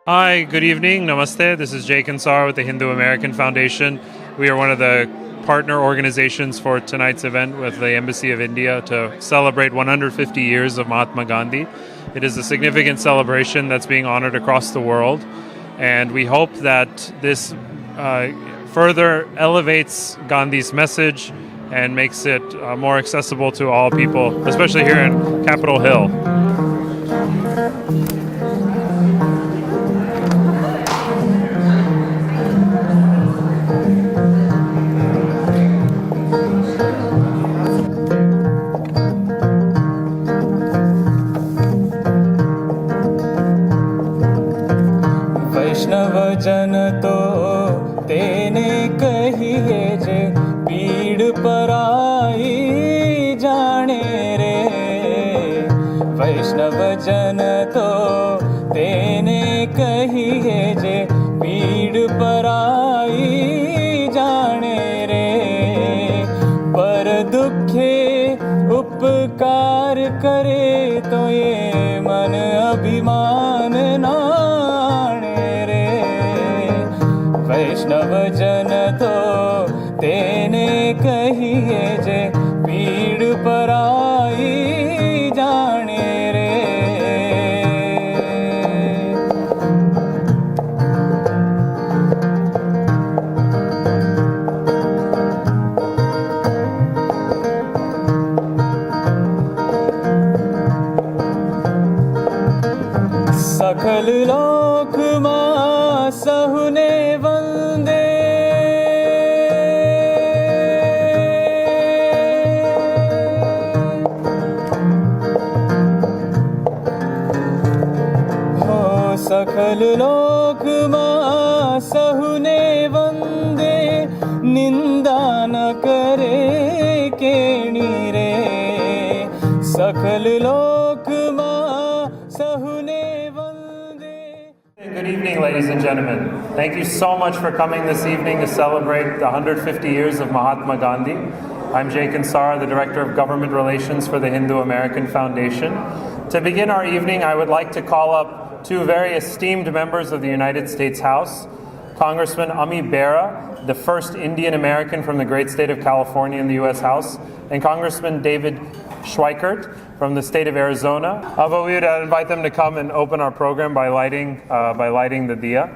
Hi, good evening. Namaste. This is Jay Kansar with the Hindu American Foundation. We are one of the partner organizations for tonight's event with the Embassy of India to celebrate 150 years of Mahatma Gandhi. It is a significant celebration that's being honored across the world, and we hope that this further elevates Gandhi's message and makes it more accessible to all people, especially here in Capitol Hill. वैष्णव जन तो तेने कहिए जे पीड़ पराई जाने रे। वैष्णव जन तो तेने कहिए जे पीड़ पराई जाने रे। पर दुखे उपकार करे तो ये मन अभिमान ना। वैष्णव जन तो तेने कहिए जे पीड़ पराई जाने रे। सकल लोक मां सहुने वंदे। हो सकल लोक मां सहुने वंदे। निंदा न करे केणी रे। सकल लोक मां सहुने Good evening, ladies and gentlemen. Thank you so much for coming this evening to celebrate the 150 years of Mahatma Gandhi. I'm Jay Kansar, the Director of Government Relations for the Hindu American Foundation. To begin our evening, I would like to call up two very esteemed members of the United States House, Congressman Ami Bera, the first Indian American from the great state of California in the U.S. House, and Congressman David Schweikert from the state of Arizona. But we would invite them to come and open our program by lighting the Diya.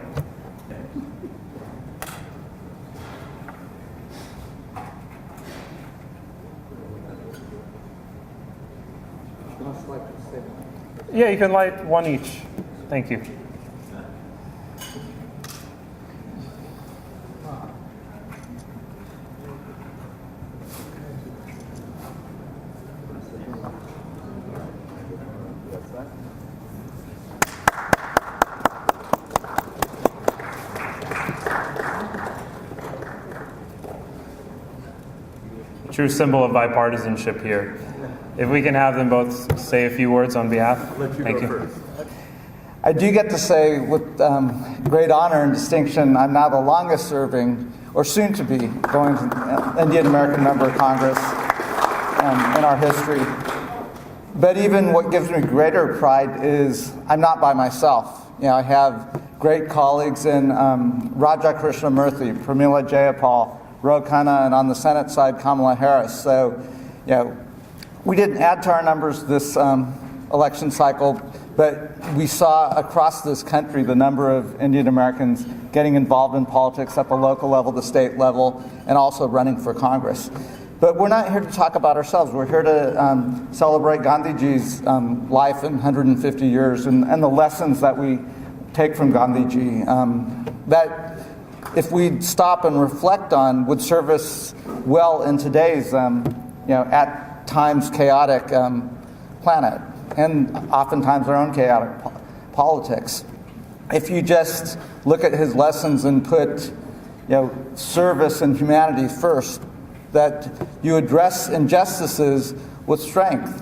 Yeah, you can light one each. Thank you. True symbol of bipartisanship here. If we can have them both say a few words on behalf. Thank you. First. I do get to say with great honor and distinction, I'm now the longest serving, or soon to be, going to Indian American member of Congress in our history. But even what gives me greater pride is I'm not by myself. You know, I have great colleagues in Raja Krishnamurthy, Pramila Jayapal, Ro Khanna, and on the Senate side, Kamala Harris. So, you know, we didn't add to our numbers this election cycle, but we saw across this country the number of Indian Americans getting involved in politics at the local level, the state level, and also running for Congress. But we're not here to talk about ourselves. We're here to celebrate Gandhiji's life in 150 years and the lessons that we take from Gandhiji. That if we stop and reflect on, would serve us well in today's, at times chaotic planet, and oftentimes our own chaotic politics. If you just look at his lessons and put, service and humanity first, that you address injustices with strength.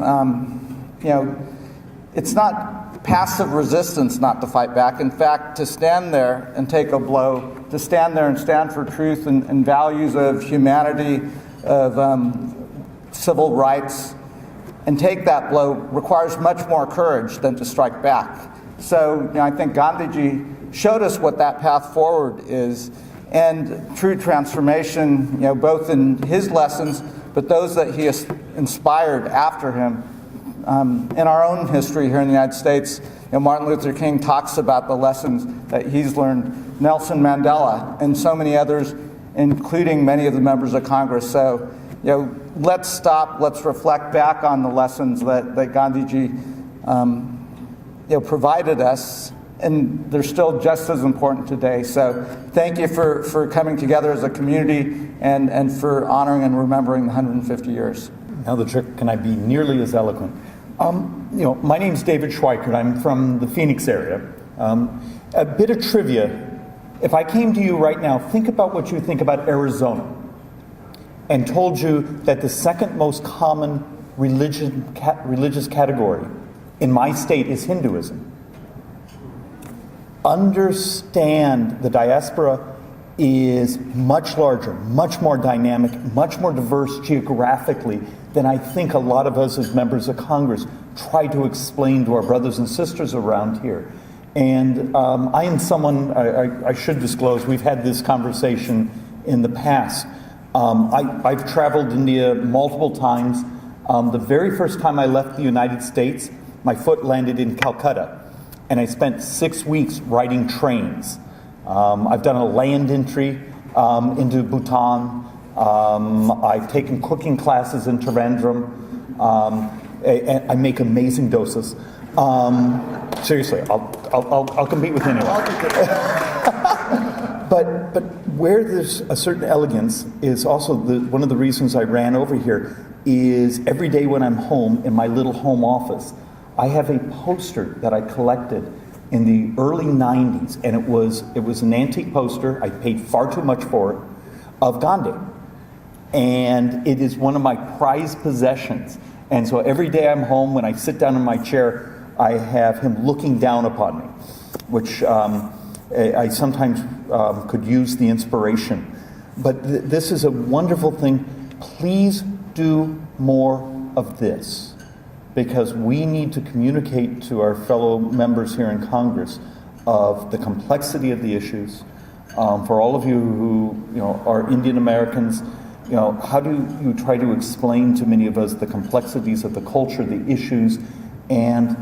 It's not passive resistance not to fight back. In fact, to stand there and take a blow, to stand there and stand for truth and values of humanity, of civil rights, and take that blow requires much more courage than to strike back. So I think Gandhiji showed us what that path forward is. And true transformation, both in his lessons, but those that he inspired after him. In our own history here in the United States, Martin Luther King talks about the lessons that he's learned, Nelson Mandela, and so many others, including many of the members of Congress. So, let's stop, let's reflect back on the lessons that Gandhiji provided us, and they're still just as important today. So thank you for coming together as a community and for honoring and remembering the 150 years. Now the trick, can I be nearly as eloquent? My name's David Schweikert. I'm from the Phoenix area. A bit of trivia. If I came to you right now, think about what you think about Arizona, and told you that the second most common religious category in my state is Hinduism. Understand the diaspora is much larger, much more dynamic, much more diverse geographically than I think a lot of us as members of Congress try to explain to our brothers and sisters around here. And I am someone, I should disclose, we've had this conversation in the past. I've traveled India multiple times. The very first time I left the United States, my foot landed in Calcutta, and I spent 6 weeks riding trains. I've done a land entry into Bhutan. I've taken cooking classes in Trivandrum. And I make amazing dosas. Seriously, I'll compete with anyone. But where there's a certain elegance is also one of the reasons I ran over here is every day when I'm home in my little home office, I have a poster that I collected in the early 90s, and it was an antique poster. I paid far too much for it, of Gandhi. And it is one of my prized possessions. And so every day I'm home, when I sit down in my chair, I have him looking down upon me, which I sometimes could use the inspiration. But this is a wonderful thing. Please do more of this, because we need to communicate to our fellow members here in Congress of the complexity of the issues. For all of you who are Indian Americans, how do you try to explain to many of us the complexities of the culture, the issues, and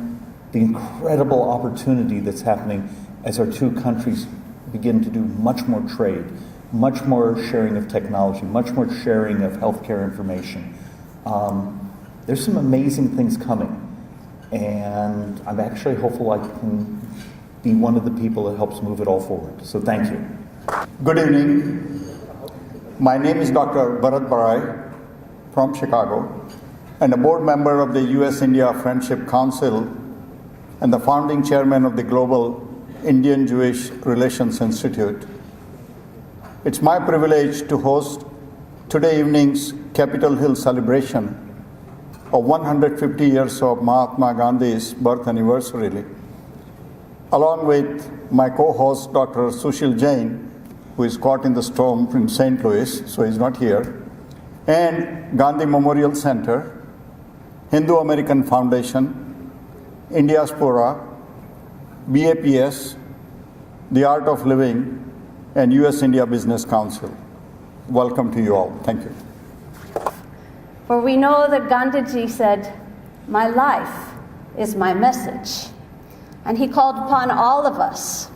the incredible opportunity that's happening as our two countries begin to do much more trade, much more sharing of technology, much more sharing of healthcare information. There's some amazing things coming, and I'm actually hopeful I can be one of the people that helps move it all forward. So thank you. Good evening. My name is Dr. Bharat Barai from Chicago, and a board member of the U.S.-India Friendship Council and the founding chairman of the Global Indian-Jewish Relations Institute. It's my privilege to host today evening's Capitol Hill celebration of 150 years of Mahatma Gandhi's birth anniversary, along with my co-host Dr. Sushil Jain, who is caught in the storm in St. Louis, so he's not here, and Gandhi Memorial Center, Hindu American Foundation, Indiaspora, BAPS, The Art of Living, and U.S.-India Business Council. Welcome to you all. Thank you. For we know that Gandhiji said, "My life is my message." And he called upon all of us,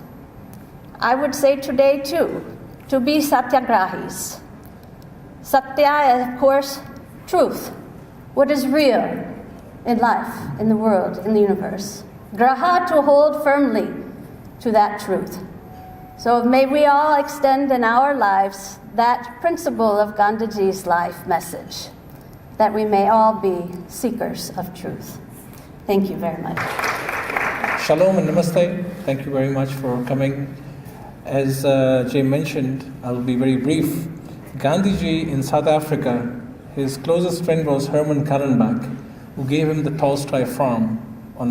I would say today too, to be satyagrahis. Satya, of course, truth, what is real in life, in the world, in the universe. Graha, to hold firmly to that truth. So may we all extend in our lives that principle of Gandhiji's life message, that we may all be seekers of truth. Thank you very much. Shalom and namaste. Thank you very much for coming. As Jay mentioned, I'll be very brief. Gandhiji in South Africa, his closest friend was Herman Kallenbach, who gave him the Tolstoy farm,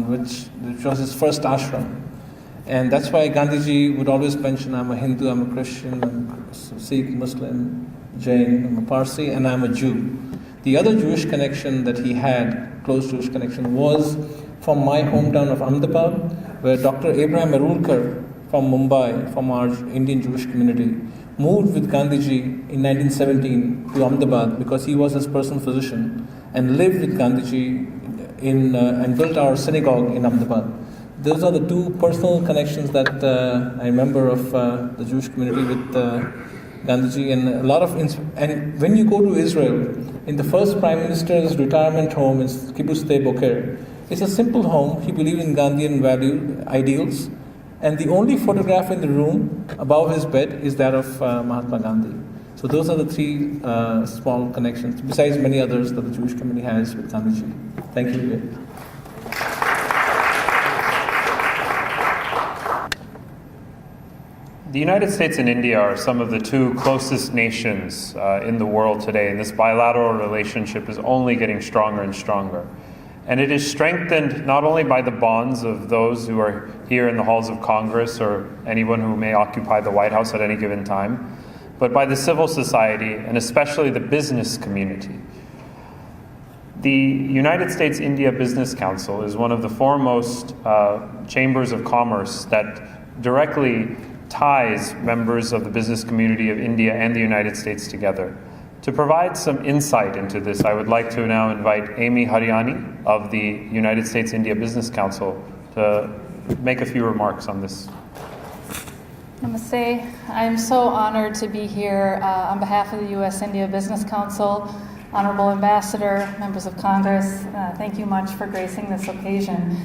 which was his first ashram. And that's why Gandhiji would always mention, I'm a Hindu, I'm a Christian, I'm a Sikh, Muslim, Jain, I'm a Parsi, and I'm a Jew. The other Jewish connection that he had, close Jewish connection, was from my hometown of Ahmedabad, where Dr. Abraham Arulkar from Mumbai, from our Indian Jewish community, moved with Gandhiji in 1917 to Ahmedabad because he was his personal physician, and lived with Gandhiji and built our synagogue in Ahmedabad. Those are the two personal connections that I remember of the Jewish community with Gandhiji, and a lot of and when you go to Israel, in the first Prime Minister's retirement home in Kibbutz Sde Boker, it's a simple home. He believed in Gandhian ideals, and the only photograph in the room above his bed is that of Mahatma Gandhi. So those are the three small connections, besides many others that the Jewish community has with Gandhiji. Thank you. The United States and India are some of the two closest nations in the world today, and this bilateral relationship is only getting stronger and stronger. And it is strengthened not only by the bonds of those who are here in the halls of Congress or anyone who may occupy the White House at any given time, but by the civil society and especially the business community. The United States-India Business Council is one of the foremost chambers of commerce that directly ties members of the business community of India and the United States together. To provide some insight into this, I would like to now invite Amy Hariani of the United States-India Business Council to make a few remarks on this. Namaste. I'm so honored to be here on behalf of the U.S.-India Business Council. Honorable Ambassador, members of Congress, thank you much for gracing this occasion.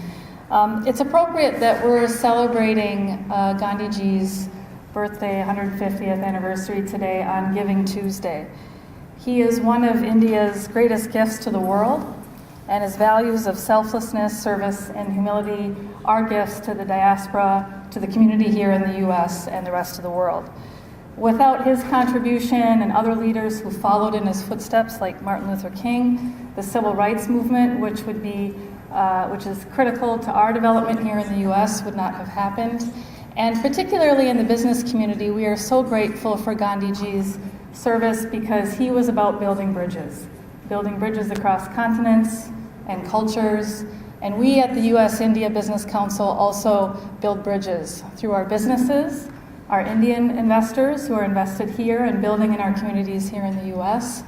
It's appropriate that we're celebrating Gandhiji's birthday, 150th anniversary today on Giving Tuesday. He is one of India's greatest gifts to the world, and his values of selflessness, service, and humility are gifts to the diaspora, to the community here in the U.S. and the rest of the world. Without his contribution and other leaders who followed in his footsteps, like Martin Luther King, the civil rights movement, which is critical to our development here in the U.S., would not have happened. And particularly in the business community, we are so grateful for Gandhiji's service because he was about building bridges across continents and cultures. And we at the U.S.-India Business Council also build bridges through our businesses, our Indian investors who are invested here and building in our communities here in the U.S.,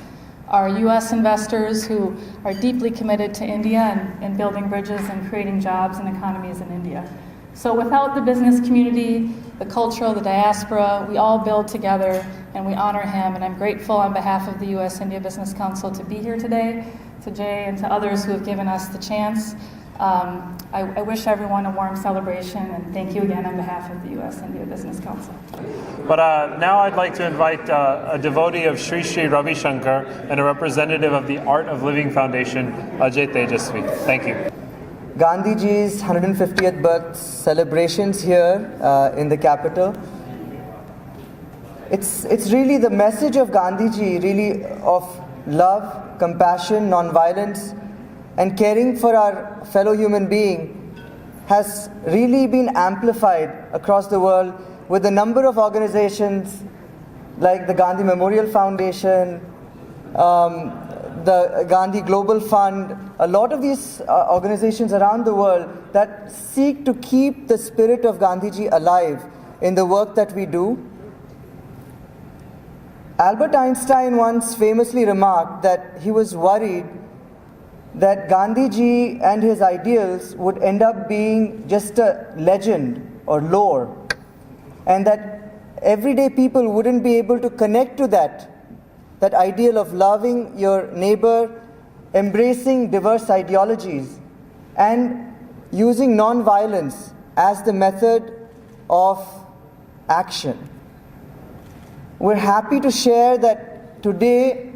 our U.S. investors who are deeply committed to India and building bridges and creating jobs and economies in India. So without the business community, the culture, the diaspora, we all build together and we honor him. And I'm grateful on behalf of the U.S.-India Business Council to be here today, to Jay and to others who have given us the chance. I wish everyone a warm celebration, and thank you again on behalf of the U.S.-India Business Council. But now I'd like to invite a devotee of Sri Sri Ravi Shankar and a representative of the Art of Living Foundation, Ajay Tejasvi. Thank you. Gandhiji's 150th birth celebrations here in the capital. It's really the message of Gandhiji, really of love, compassion, non-violence, and caring for our fellow human being has really been amplified across the world with a number of organizations like the Gandhi Memorial Foundation, the Gandhi Global Fund, a lot of these organizations around the world that seek to keep the spirit of Gandhiji alive in the work that we do. Albert Einstein once famously remarked that he was worried that Gandhiji and his ideals would end up being just a legend or lore, and that everyday people wouldn't be able to connect to that ideal of loving your neighbor, embracing diverse ideologies, and using non-violence as the method of action. We're happy to share that today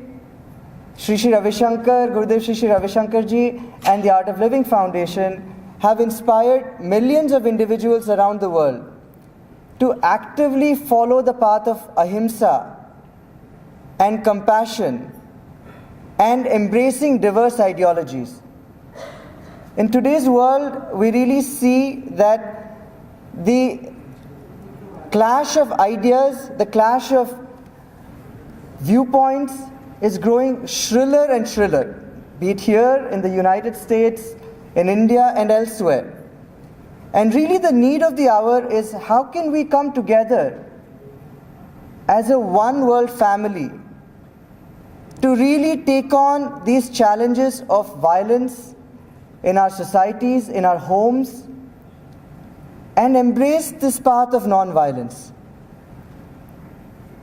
Sri Sri Ravi Shankar, Gurudev Sri Sri Ravi Shankar Ji and the Art of Living Foundation have inspired millions of individuals around the world to actively follow the path of ahimsa and compassion and embracing diverse ideologies. In today's world, we really see that the clash of ideas, the clash of viewpoints is growing shriller and shriller, be it here in the United States, in India, and elsewhere. And really the need of the hour is how can we come together as a one world family to really take on these challenges of violence in our societies, in our homes, and embrace this path of non-violence.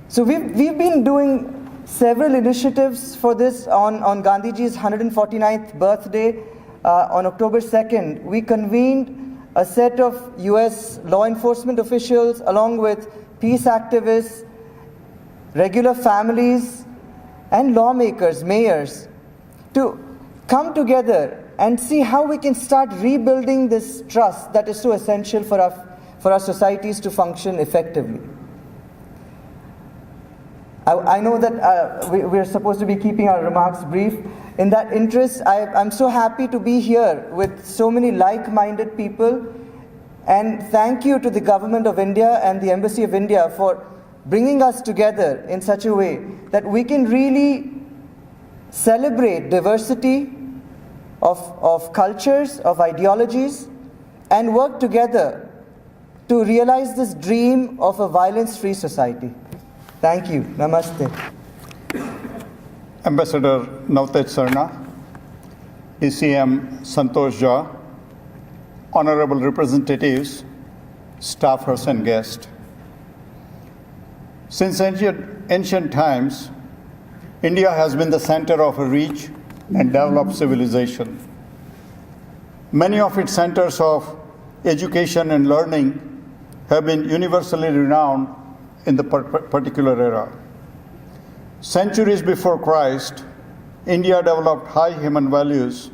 So we've been doing several initiatives for this. On Gandhiji's 149th birthday, on October 2nd, we convened a set of US law enforcement officials along with peace activists, regular families, and lawmakers, mayors, to come together and see how we can start rebuilding this trust that is so essential for our societies to function effectively. I know that we're supposed to be keeping our remarks brief. In that interest, I'm so happy to be here with so many like-minded people, and thank you to the Government of India and the Embassy of India for bringing us together in such a way that we can really celebrate diversity of cultures, of ideologies, and work together to realize this dream of a violence-free society. Thank you. Namaste. Ambassador Navtej Sarna, DCM Santosh Jha, honorable representatives, staffers and guests. Since ancient times, India has been the center of a rich and developed civilization. Many of its centers of education and learning have been universally renowned in the particular era. Centuries before Christ, India developed high human values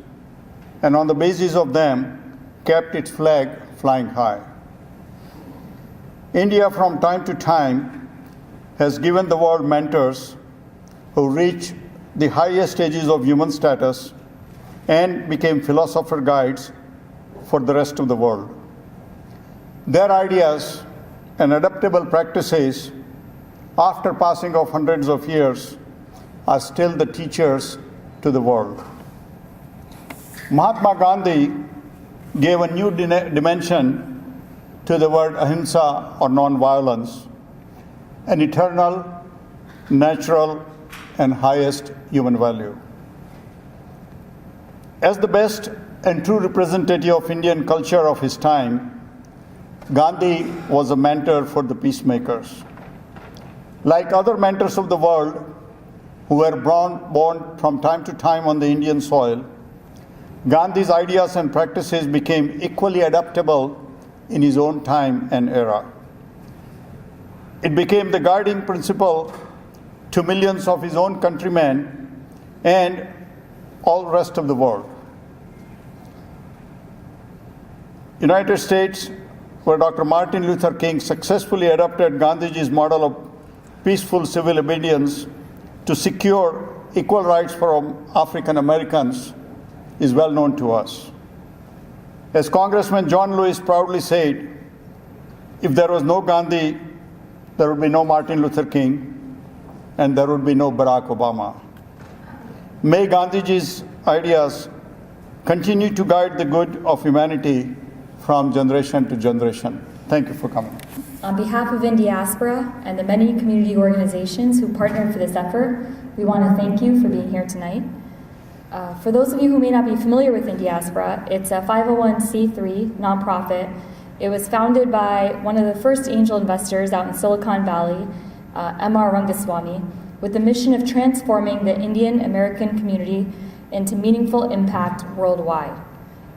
and on the basis of them kept its flag flying high. India from time to time has given the world mentors who reached the highest stages of human status and became philosopher guides for the rest of the world. Their ideas and adaptable practices, after passing of hundreds of years, are still the teachers to the world. Mahatma Gandhi gave a new dimension to the word ahimsa or non-violence, an eternal, natural, and highest human value. As the best and true representative of Indian culture of his time, Gandhi was a mentor for the peacemakers. Like other mentors of the world who were born from time to time on the Indian soil, Gandhi's ideas and practices became equally adaptable in his own time and era. It became the guiding principle to millions of his own countrymen and all the rest of the world. United States, where Dr. Martin Luther King successfully adopted Gandhiji's model of peaceful civil obedience to secure equal rights for African Americans, is well known to us. As Congressman John Lewis proudly said, if there was no Gandhi, there would be no Martin Luther King, and there would be no Barack Obama. May Gandhiji's ideas continue to guide the good of humanity from generation to generation. Thank you for coming. On behalf of Indiaspora and the many community organizations who partnered for this effort, we want to thank you for being here tonight. For those of you who may not be familiar with Indiaspora, it's a 501c3 nonprofit. It was founded by one of the first angel investors out in Silicon Valley, M.R. Rangaswamy, with the mission of transforming the Indian American community into meaningful impact worldwide.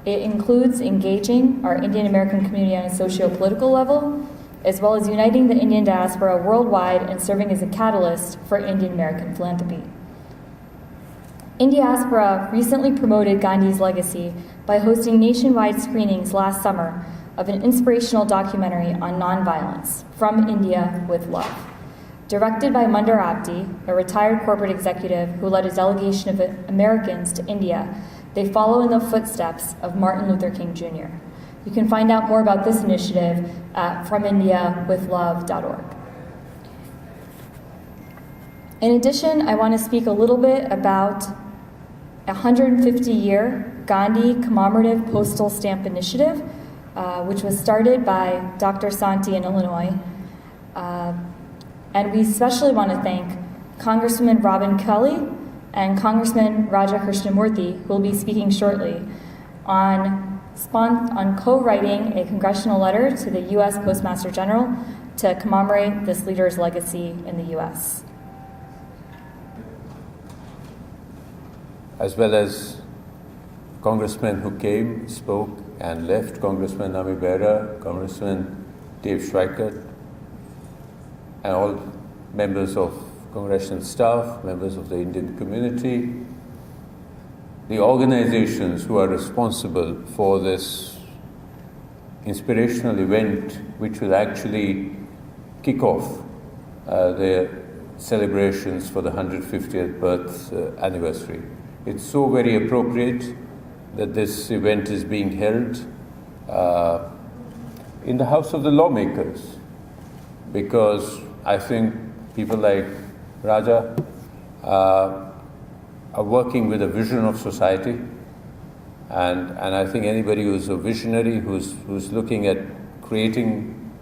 It includes engaging our Indian American community on a socio-political level, as well as uniting the Indian diaspora worldwide and serving as a catalyst for Indian American philanthropy. Indiaspora recently promoted Gandhi's legacy by hosting nationwide screenings last summer of an inspirational documentary on nonviolence, From India with Love. Directed by Mandar Abdi, a retired corporate executive who led a delegation of Americans to India, they follow in the footsteps of Martin Luther King Jr. You can find out more about this initiative at FromIndiaWithLove.org. In addition, I want to speak a little bit about a 150-year Gandhi Commemorative Postal Stamp Initiative, which was started by Dr. Santi in Illinois. And we especially want to thank Congresswoman Robin Kelly and Congressman Raja Krishnamurthy, who will be speaking shortly, on co-writing a congressional letter to the U.S. Postmaster General to commemorate this leader's legacy in the U.S. As well as congressmen who came, spoke, and left, Congressman Ami Bera, Congressman Dave Schweikert, and all members of congressional staff, members of the Indian community, the organizations who are responsible for this inspirational event, which will actually kick off the celebrations for the 150th birth anniversary. It's so very appropriate that this event is being held in the House of the Lawmakers, because I think people like Raja are working with a vision of society, and I think anybody who's a visionary, who's looking at creating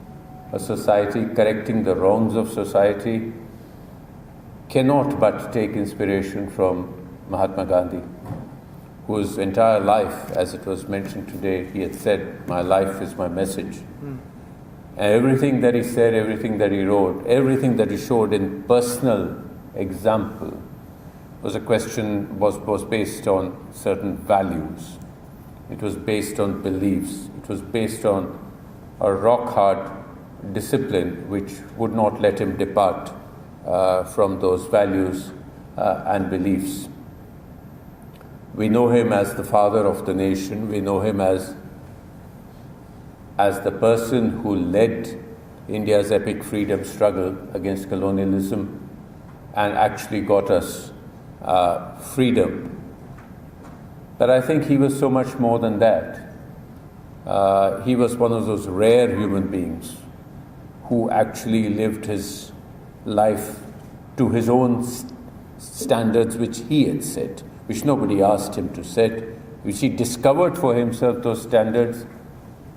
a society, correcting the wrongs of society, cannot but take inspiration from Mahatma Gandhi, whose entire life, as it was mentioned today, he had said, "My life is my message." And everything that he said, everything that he wrote, everything that he showed in personal example was based on certain values. It was based on beliefs. It was based on a rock-hard discipline which would not let him depart from those values and beliefs. We know him as the father of the nation. We know him as the person who led India's epic freedom struggle against colonialism and actually got us freedom. But I think he was so much more than that. He was one of those rare human beings who actually lived his life to his own standards, which he had set, which nobody asked him to set, which he discovered for himself those standards,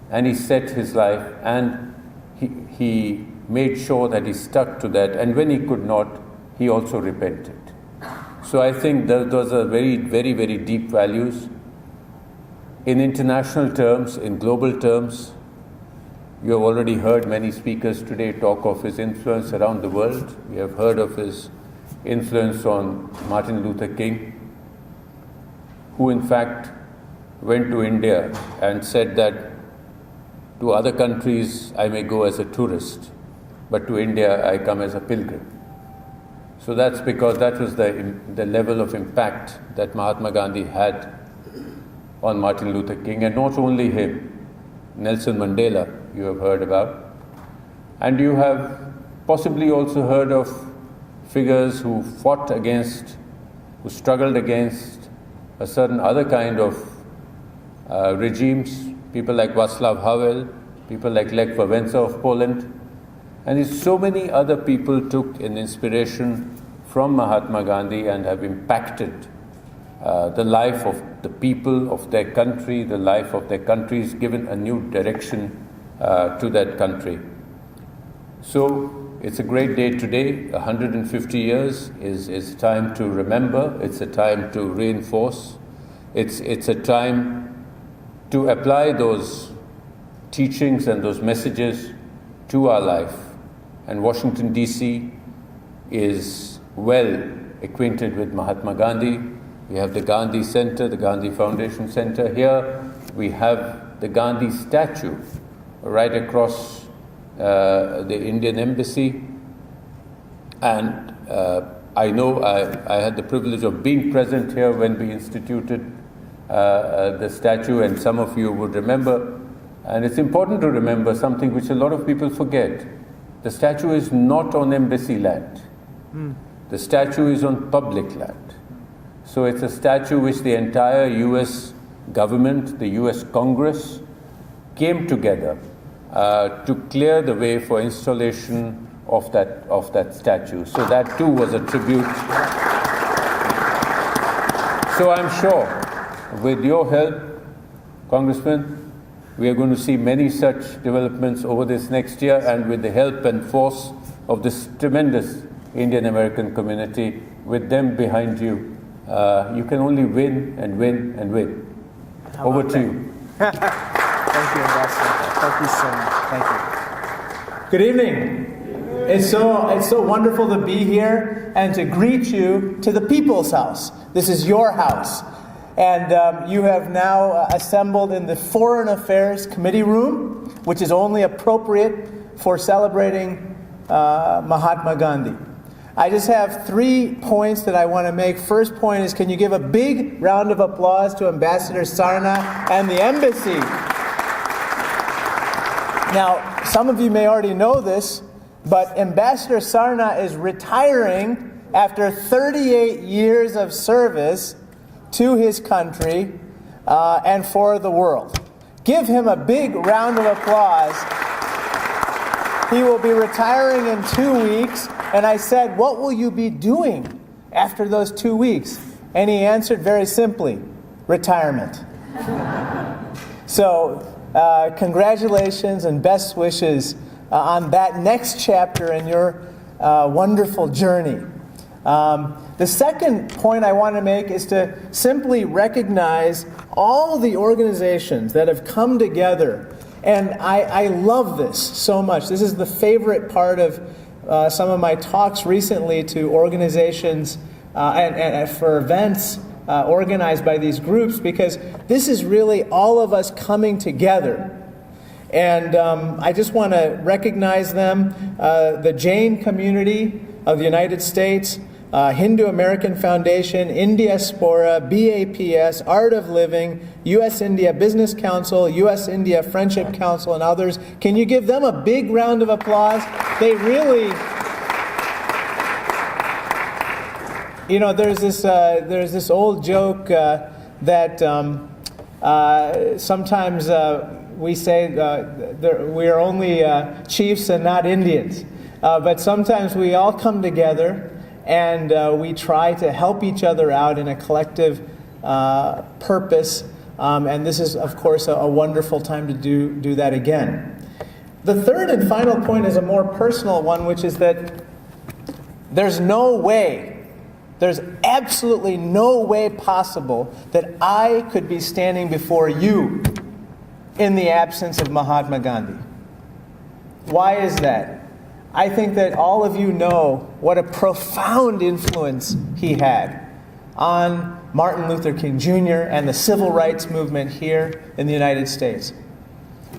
and he set his life, and he made sure that he stuck to that, and when he could not, he also repented. So I think those are very, very, very deep values. In international terms, in global terms, you have already heard many speakers today talk of his influence around the world. We have heard of his influence on Martin Luther King, who in fact went to India and said that to other countries I may go as a tourist, but to India I come as a pilgrim. So that's because that was the level of impact that Mahatma Gandhi had on Martin Luther King, and not only him, Nelson Mandela you have heard about, and you have possibly also heard of figures who fought against, who struggled against a certain other kind of regimes, people like Václav Havel, people like Lech Wałęsa of Poland, and so many other people took an inspiration from Mahatma Gandhi and have impacted the life of the people of their country, the life of their countries, given a new direction to that country. So it's a great day today. 150 years is a time to remember. It's a time to reinforce. It's a time to apply those teachings and those messages to our life. And Washington, D.C. is well acquainted with Mahatma Gandhi. We have the Gandhi Center, the Gandhi Foundation Center. Here we have the Gandhi statue right across the Indian Embassy. And I know I had the privilege of being present here when we instituted the statue, and some of you would remember. And it's important to remember something which a lot of people forget. The statue is not on embassy land. The statue is on public land. So it's a statue which the entire US government, the US Congress, came together to clear the way for installation of that statue. So that too was a tribute. So I'm sure, with your help, Congressman, We are going to see many such developments over this next year, and with the help and force of this tremendous Indian American community, with them behind you, you can only win and win and win. Over to you. Thank you, Ambassador. Thank you so much. Thank you. Good evening. It's so wonderful to be here and to greet you to the People's House. This is your house. And you have now assembled in the Foreign Affairs Committee room, which is only appropriate for celebrating Mahatma Gandhi. I just have 3 points that I want to make. First point is, can you give a big round of applause to Ambassador Sarna and the embassy? Now, some of you may already know this, but Ambassador Sarna is retiring after 38 years of service to his country and for the world. Give him a big round of applause. He will be retiring in 2 weeks, and I said, what will you be doing after those 2 weeks? And he answered very simply, retirement. So, congratulations and best wishes on that next chapter in your wonderful journey. The second point I want to make is to simply recognize all the organizations that have come together. And I love this so much. This is the favorite part of some of my talks recently to organizations and for events organized by these groups, because this is really all of us coming together. And I just want to recognize them, the Jain community of the United States, Hindu American Foundation, Indiaspora, BAPS, Art of Living, U.S.-India Business Council, U.S.-India Friendship Council, and others. Can you give them a big round of applause? They really... You know, there's this old joke that sometimes we say we are only chiefs and not Indians. But sometimes we all come together and we try to help each other out in a collective purpose. And this is, of course, a wonderful time to do that again. The third and final point is a more personal one, which is that there's absolutely no way possible that I could be standing before you in the absence of Mahatma Gandhi. Why is that? I think that all of you know what a profound influence he had on Martin Luther King Jr. and the civil rights movement here in the United States.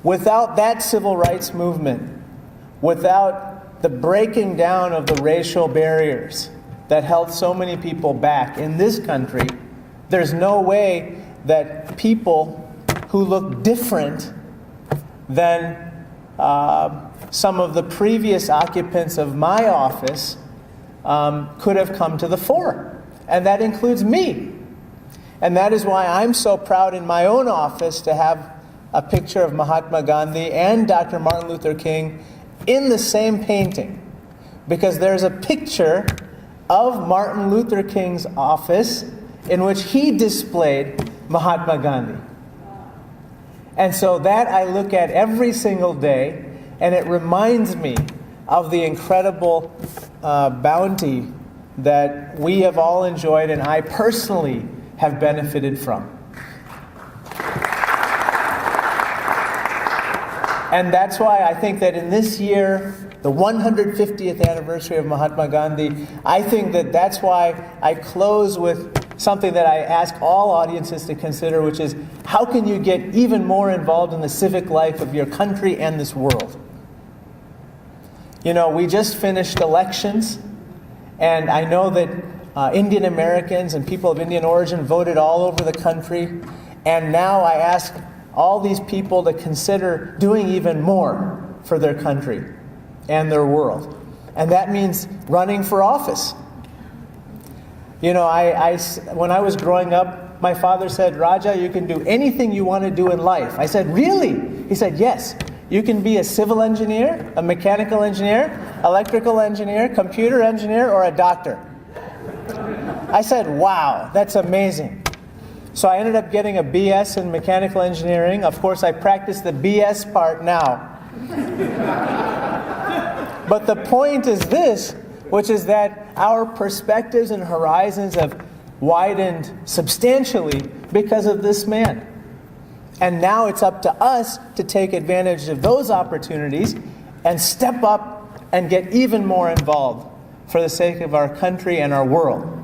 Without that civil rights movement, without the breaking down of the racial barriers that held so many people back in this country, there's no way that people who look different than some of the previous occupants of my office could have come to the fore. And that includes me. And that is why I'm so proud in my own office to have a picture of Mahatma Gandhi and Dr. Martin Luther King in the same painting. Because there's a picture of Martin Luther King's office in which he displayed Mahatma Gandhi. And so that I look at every single day, and it reminds me of the incredible bounty that we have all enjoyed and I personally have benefited from. And that's why I think that in this year, the 150th anniversary of Mahatma Gandhi, I think that that's why I close with something that I ask all audiences to consider, which is, how can you get even more involved in the civic life of your country and this world? You know, we just finished elections, and I know that Indian Americans and people of Indian origin voted all over the country, and now I ask all these people to consider doing even more for their country and their world. And that means running for office. You know, when I was growing up, my father said, Raja, you can do anything you want to do in life. I said, really? He said, yes. You can be a civil engineer, a mechanical engineer, electrical engineer, computer engineer, or a doctor. I said, wow, that's amazing. So I ended up getting a BS in mechanical engineering. Of course, I practice the BS part now. But the point is this, which is that our perspectives and horizons have widened substantially because of this man. And now it's up to us to take advantage of those opportunities and step up and get even more involved for the sake of our country and our world.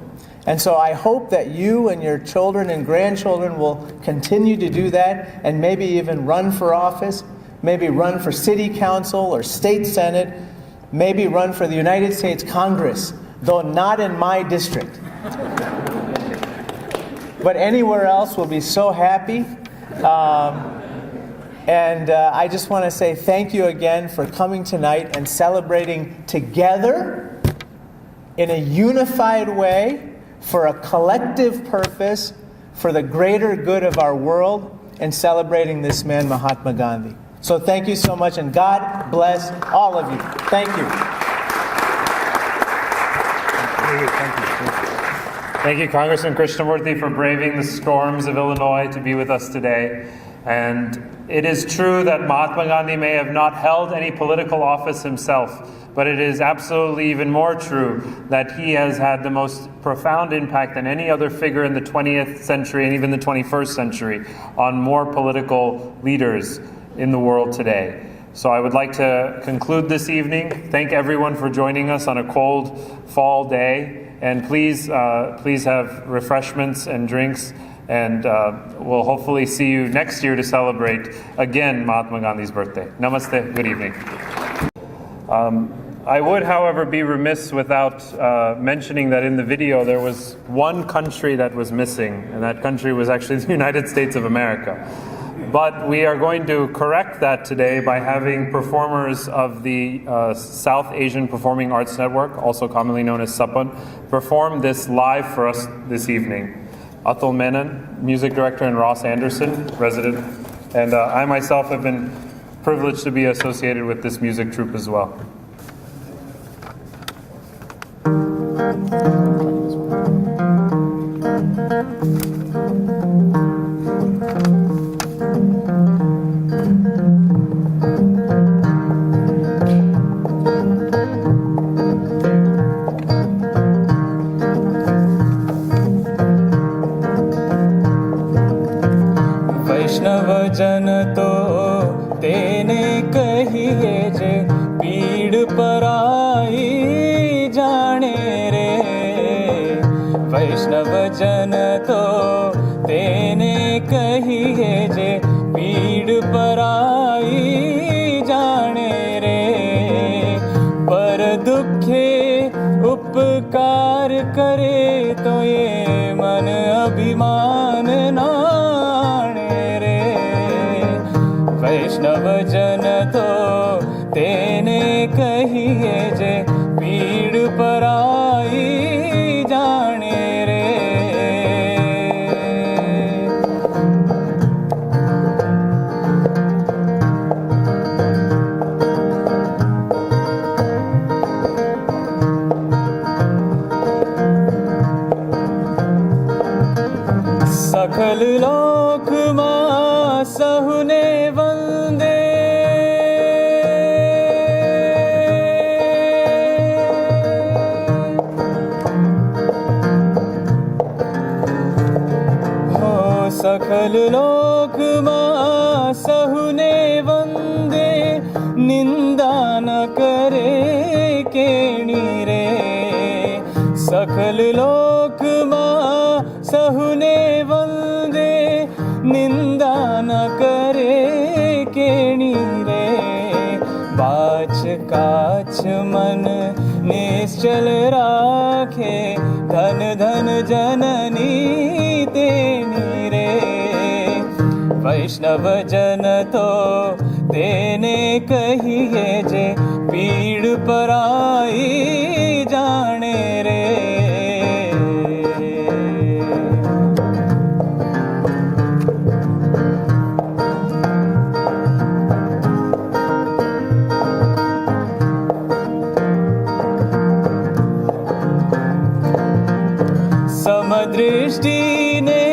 And so I hope that you and your children and grandchildren will continue to do that and maybe even run for office, maybe run for city council or state senate, maybe run for the United States Congress, though not in my district. But anywhere else we'll be so happy. I just want to say thank you again for coming tonight and celebrating together in a unified way for a collective purpose for the greater good of our world and celebrating this man, Mahatma Gandhi. So thank you so much, and God bless all of you. Thank you. Thank you, Congressman Krishnamurthy, for braving the storms of Illinois to be with us today. And it is true that Mahatma Gandhi may have not held any political office himself, but it is absolutely even more true that he has had the most profound impact than any other figure in the 20th century and even the 21st century on more political leaders in the world today. So I would like to conclude this evening. Thank everyone for joining us on a cold fall day. And please have refreshments and drinks. And we'll hopefully see you next year to celebrate again Mahatma Gandhi's birthday. Namaste. Good evening. I would, however, be remiss without mentioning that in the video there was one country that was missing, and that country was actually the United States of America. But we are going to correct that today by having performers of the South Asian Performing Arts Network, also commonly known as SAPAN, perform this live for us this evening. Atul Menon, music director, and Ross Anderson, resident. And I myself have been privileged to be associated with this music troupe as well. जन तो तेने कहिए जे पीड़ पराई जाने रे वैष्णव जन तो तेने कहिए जे पीड़ पराई जाने रे पर दुखे उपकार करे तो ये मन अभिमान ना वैष्णव जन तो तेने कहिए जे पीड़ पराई जाने रे सकल लोक मां सहुने वंदे हो सकल लोक मां सहुने वंदे निंदा न करे केणी रे सकल लोक मां सहुने वंदे निंदा न करे केणी रे बाच काछ मन निश्चल राखे धन धन जननी तेनी रे वैष्णव जन तो तेने कहिए जे पीड़ पराई जाने रे समदृष्टि ने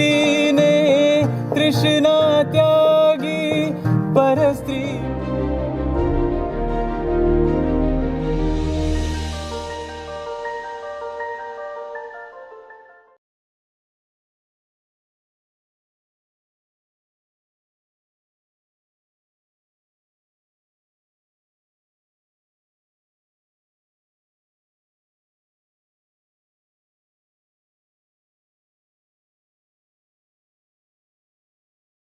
जी ने तृष्णा